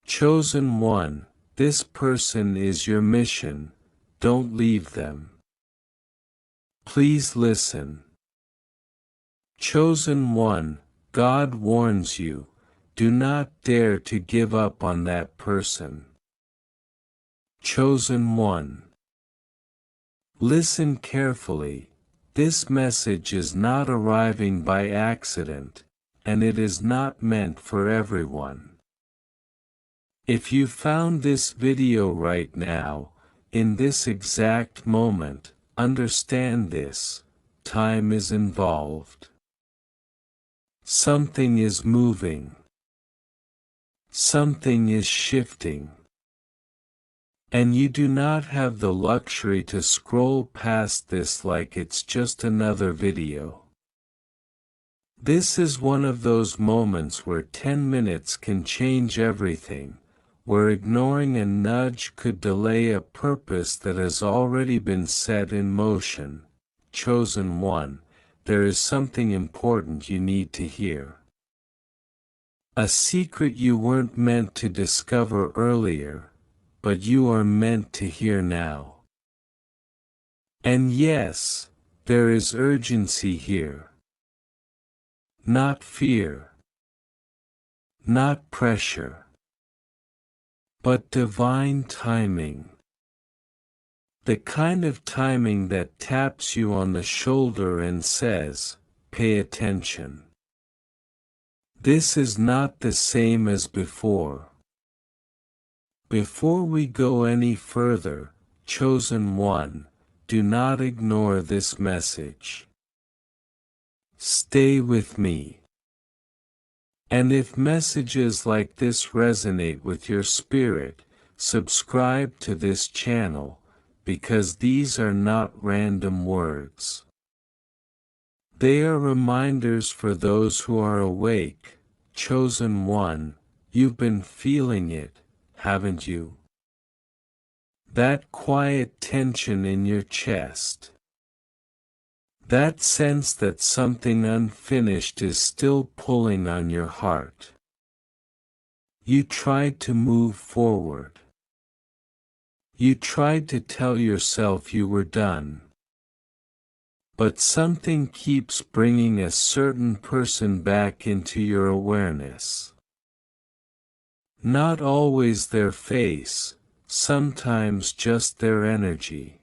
Chosen one, this person is your mission, don't leave them. Please listen. Chosen one, God warns you, do not dare to give up on that person. Chosen one. Listen carefully, this message is not arriving by accident, and it is not meant for everyone. If you found this video right now, in this exact moment, understand this, time is involved. Something is moving. Something is shifting. And you do not have the luxury to scroll past this like it's just another video. This is one of those moments where 10 minutes can change everything, where ignoring a nudge could delay a purpose that has already been set in motion. Chosen one, there is something important you need to hear. A secret you weren't meant to discover earlier, but you are meant to hear now. And yes, there is urgency here. Not fear. Not pressure. But divine timing. The kind of timing that taps you on the shoulder and says, pay attention. This is not the same as before. Before we go any further, chosen one, do not ignore this message. Stay with me. And if messages like this resonate with your spirit, subscribe to this channel, because these are not random words. They are reminders for those who are awake. Chosen one, you've been feeling it, haven't you? That quiet tension in your chest. That sense that something unfinished is still pulling on your heart. You tried to move forward. You tried to tell yourself you were done. But something keeps bringing a certain person back into your awareness. Not always their face, sometimes just their energy.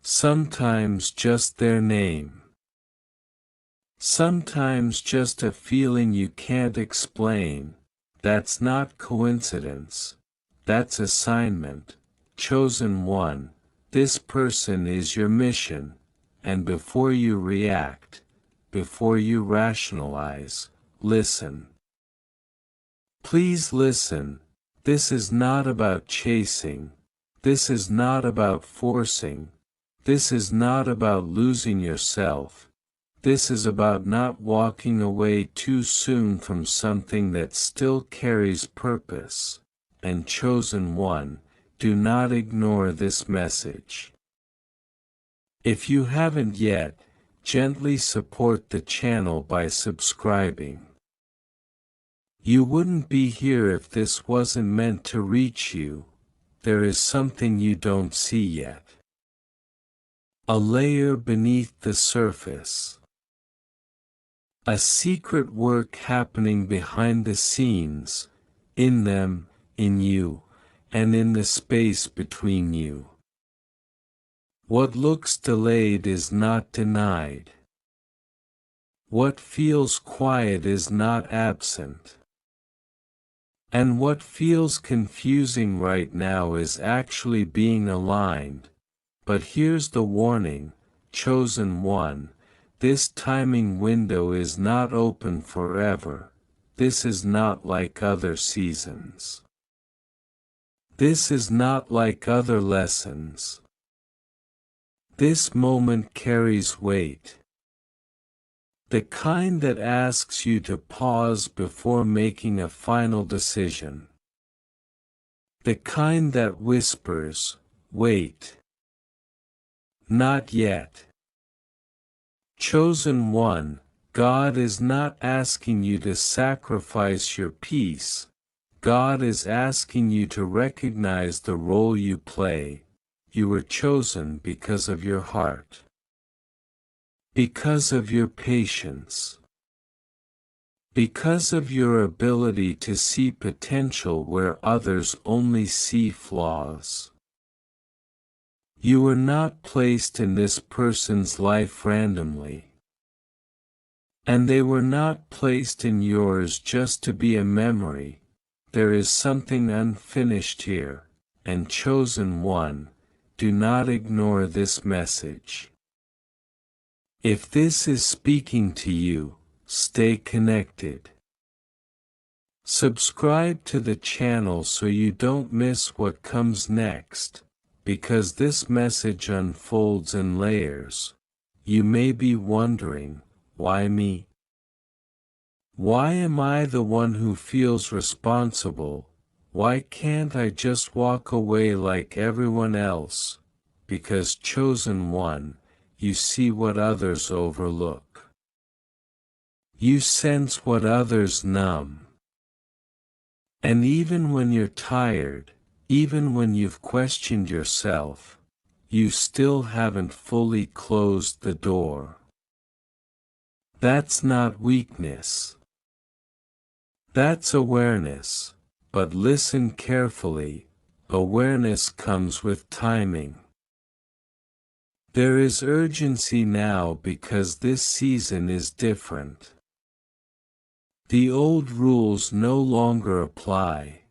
Sometimes just their name. Sometimes just a feeling you can't explain. That's not coincidence. That's assignment. Chosen one, this person is your mission. And before you react, before you rationalize, listen. Please listen. This is not about chasing. This is not about forcing. This is not about losing yourself. This is about not walking away too soon from something that still carries purpose. And chosen one, do not ignore this message. If you haven't yet, gently support the channel by subscribing. You wouldn't be here if this wasn't meant to reach you. There is something you don't see yet. A layer beneath the surface. A secret work happening behind the scenes, in them, in you, and in the space between you. What looks delayed is not denied. What feels quiet is not absent. And what feels confusing right now is actually being aligned. But here's the warning, chosen one, this timing window is not open forever. This is not like other seasons. This is not like other lessons. This moment carries weight. The kind that asks you to pause before making a final decision. The kind that whispers, wait. Not yet. Chosen one, God is not asking you to sacrifice your peace, God is asking you to recognize the role you play. You were chosen because of your heart, because of your patience, because of your ability to see potential where others only see flaws. You were not placed in this person's life randomly. And they were not placed in yours just to be a memory. There is something unfinished here, and chosen one, do not ignore this message. If this is speaking to you, stay connected. Subscribe to the channel so you don't miss what comes next, because this message unfolds in layers. You may be wondering, why me? Why am I the one who feels responsible? Why can't I just walk away like everyone else? Because chosen one, you see what others overlook. You sense what others numb. And even when you're tired, even when you've questioned yourself, you still haven't fully closed the door. That's not weakness. That's awareness, but listen carefully, awareness comes with timing. There is urgency now because this season is different. The old rules no longer apply.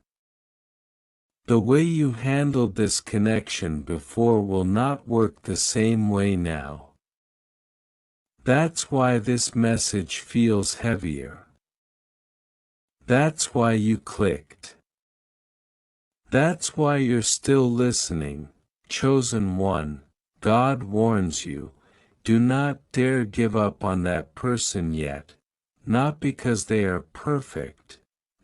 The way you handled this connection before will not work the same way now. That's why this message feels heavier. That's why you clicked. That's why you're still listening, chosen one. God warns you, do not dare give up on that person yet, not because they are perfect,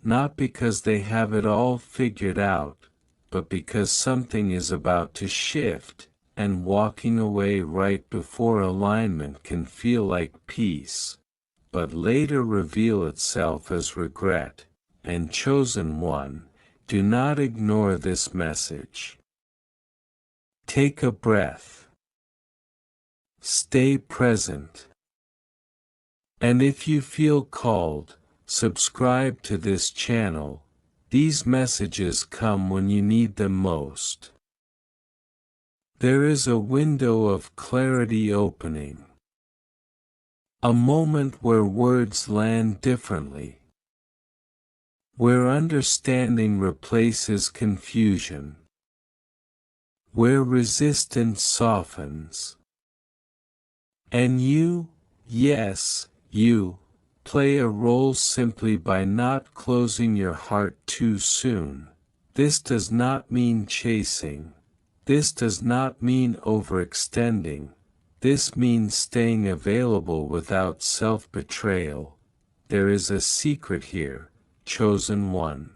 not because they have it all figured out, but because something is about to shift, and walking away right before alignment can feel like peace, but later reveal itself as regret. And chosen one, do not ignore this message. Take a breath. Stay present. And if you feel called, subscribe to this channel. These messages come when you need them most. There is a window of clarity opening. A moment where words land differently. Where understanding replaces confusion. Where resistance softens. And you, yes, you, play a role simply by not closing your heart too soon. This does not mean chasing. This does not mean overextending. This means staying available without self-betrayal. There is a secret here, chosen one.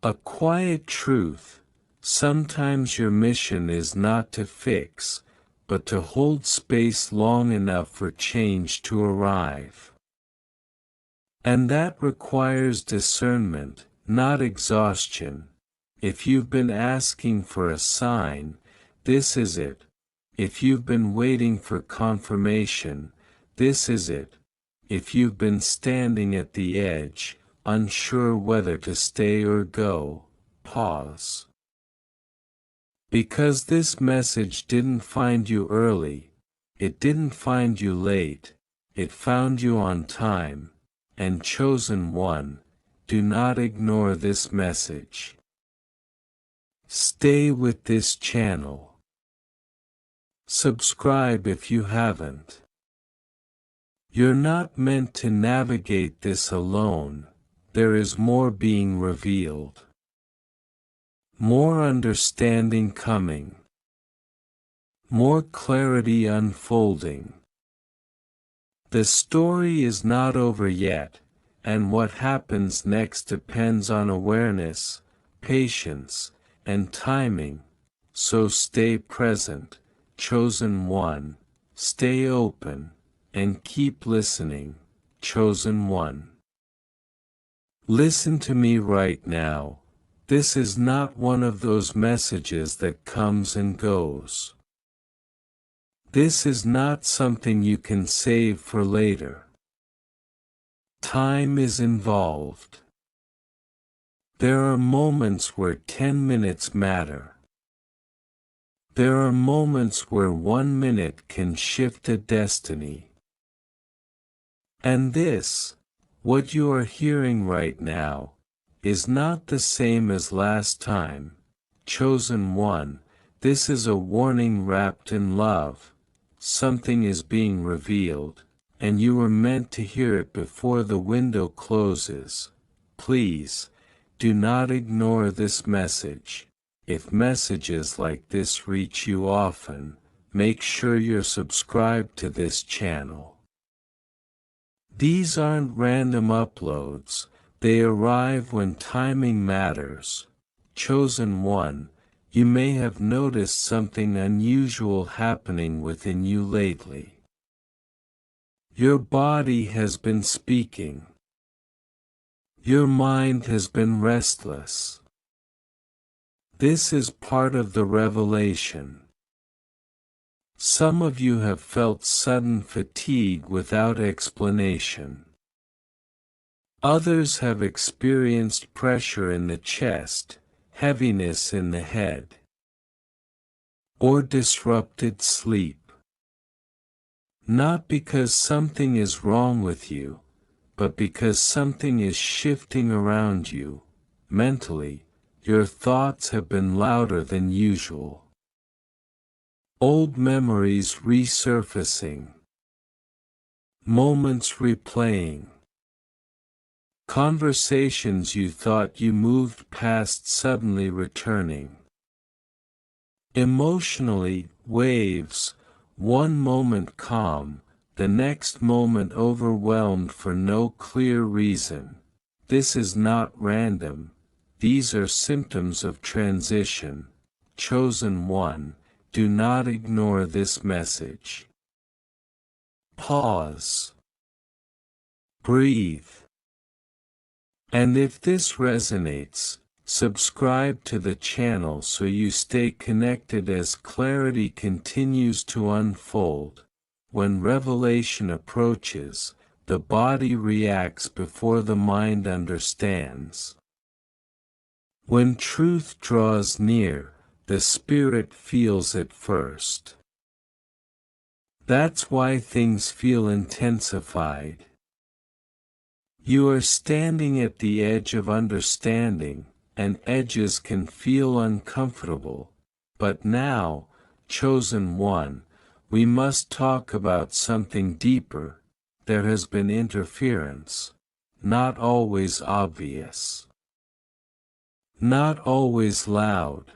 A quiet truth. Sometimes your mission is not to fix, but to hold space long enough for change to arrive. And that requires discernment, not exhaustion. If you've been asking for a sign, this is it. If you've been waiting for confirmation, this is it. If you've been standing at the edge, unsure whether to stay or go, pause. Because this message didn't find you early, it didn't find you late, it found you on time, and chosen one, do not ignore this message. Stay with this channel. Subscribe if you haven't. You're not meant to navigate this alone, there is more being revealed. More understanding coming. More clarity unfolding. The story is not over yet, and what happens next depends on awareness, patience, and timing. So stay present, chosen one, stay open, and keep listening, chosen one. Listen to me right now. This is not one of those messages that comes and goes. This is not something you can save for later. Time is involved. There are moments where 10 minutes matter. There are moments where 1 minute can shift a destiny. And this, what you are hearing right now, is not the same as last time. Chosen one, this is a warning wrapped in love. Something is being revealed, and you were meant to hear it before the window closes. Please, do not ignore this message. If messages like this reach you often, make sure you're subscribed to this channel. These aren't random uploads, they arrive when timing matters. Chosen one, you may have noticed something unusual happening within you lately. Your body has been speaking. Your mind has been restless. This is part of the revelation. Some of you have felt sudden fatigue without explanation. Others have experienced pressure in the chest, heaviness in the head, or disrupted sleep. Not because something is wrong with you, but because something is shifting around you. Mentally, your thoughts have been louder than usual. Old memories resurfacing. Moments replaying. Conversations you thought you moved past suddenly returning. Emotionally, waves, one moment calm, the next moment overwhelmed for no clear reason. This is not random, these are symptoms of transition. Chosen one, do not ignore this message. Pause. Breathe. And if this resonates, subscribe to the channel so you stay connected as clarity continues to unfold. When revelation approaches, the body reacts before the mind understands. When truth draws near, the spirit feels it first. That's why things feel intensified. You are standing at the edge of understanding, and edges can feel uncomfortable. But now, chosen one, we must talk about something deeper. There has been interference, not always obvious, not always loud,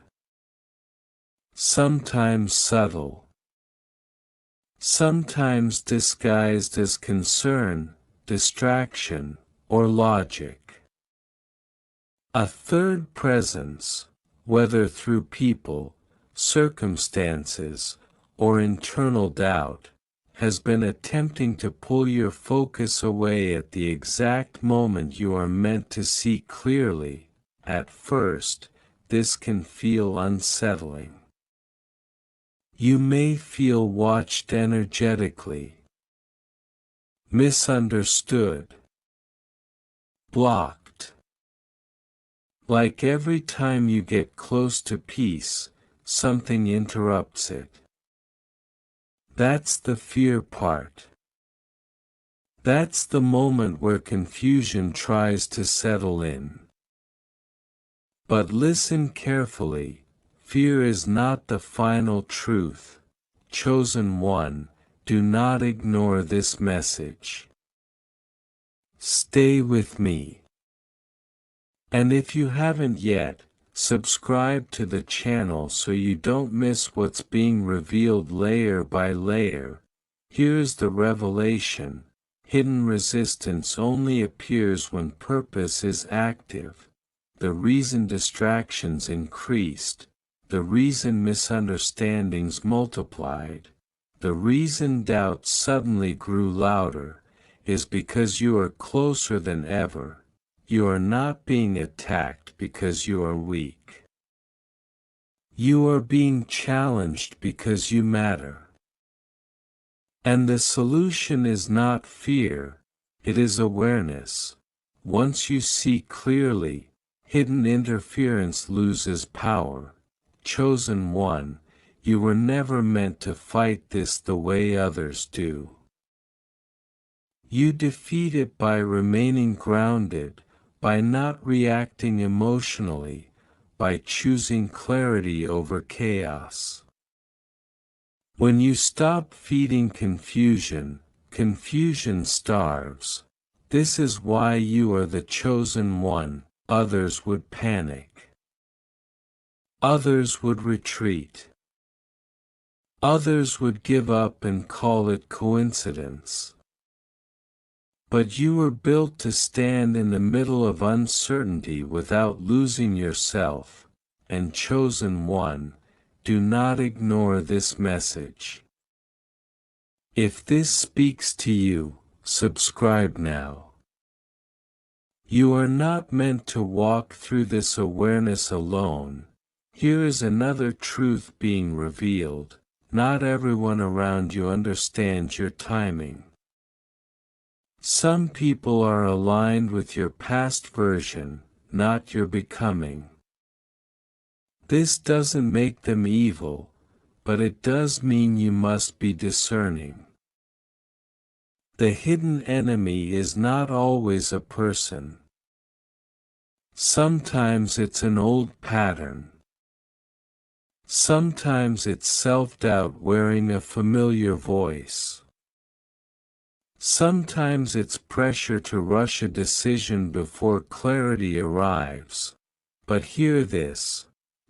sometimes subtle, sometimes disguised as concern, distraction, or logic. A third presence, whether through people, circumstances, or internal doubt, has been attempting to pull your focus away at the exact moment you are meant to see clearly. At first, this can feel unsettling. You may feel watched energetically, misunderstood, blocked. Like every time you get close to peace, something interrupts it. That's the fear part. That's the moment where confusion tries to settle in. But listen carefully, fear is not the final truth. Chosen one, do not ignore this message. Stay with me. And if you haven't yet, subscribe to the channel so you don't miss what's being revealed layer by layer. Here's the revelation. Hidden resistance only appears when purpose is active. The reason distractions increased, the reason misunderstandings multiplied, the reason doubt suddenly grew louder, is because you are closer than ever. You are not being attacked because you are weak. You are being challenged because you matter. And the solution is not fear, it is awareness. Once you see clearly, hidden interference loses power. Chosen one, you were never meant to fight this the way others do. You defeat it by remaining grounded, by not reacting emotionally, by choosing clarity over chaos. When you stop feeding confusion, confusion starves. This is why you are the chosen one. Others would panic. Others would retreat. Others would give up and call it coincidence. But you were built to stand in the middle of uncertainty without losing yourself, and chosen one, do not ignore this message. If this speaks to you, subscribe now. You are not meant to walk through this awareness alone. Here is another truth being revealed. Not everyone around you understands your timing. Some people are aligned with your past version, not your becoming. This doesn't make them evil, but it does mean you must be discerning. The hidden enemy is not always a person. Sometimes it's an old pattern. Sometimes it's self-doubt wearing a familiar voice. Sometimes it's pressure to rush a decision before clarity arrives. But hear this.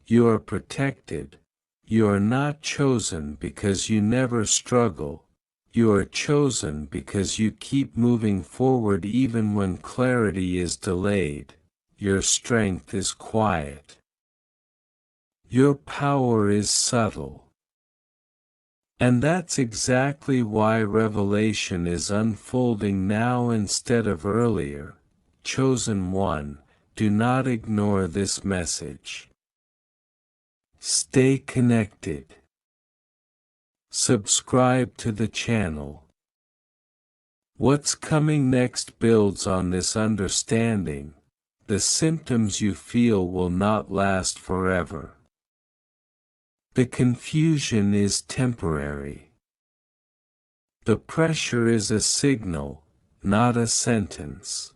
You are protected. You are not chosen because you never struggle. You are chosen because you keep moving forward even when clarity is delayed. Your strength is quiet. Your power is subtle. And that's exactly why revelation is unfolding now instead of earlier. Chosen one, do not ignore this message. Stay connected. Subscribe to the channel. What's coming next builds on this understanding. The symptoms you feel will not last forever. The confusion is temporary. The pressure is a signal, not a sentence.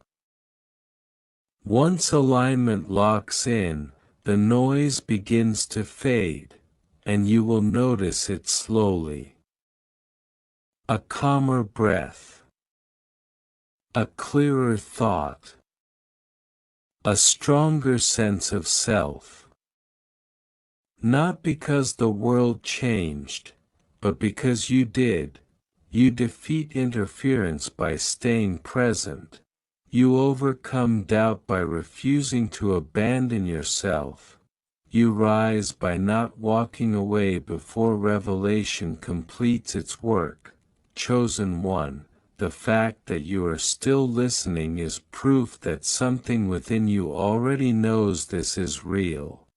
Once alignment locks in, the noise begins to fade, and you will notice it slowly. A calmer breath. A clearer thought. A stronger sense of self. Not because the world changed, but because you did. You defeat interference by staying present. You overcome doubt by refusing to abandon yourself. You rise by not walking away before revelation completes its work. Chosen one, the fact that you are still listening is proof that something within you already knows this is real.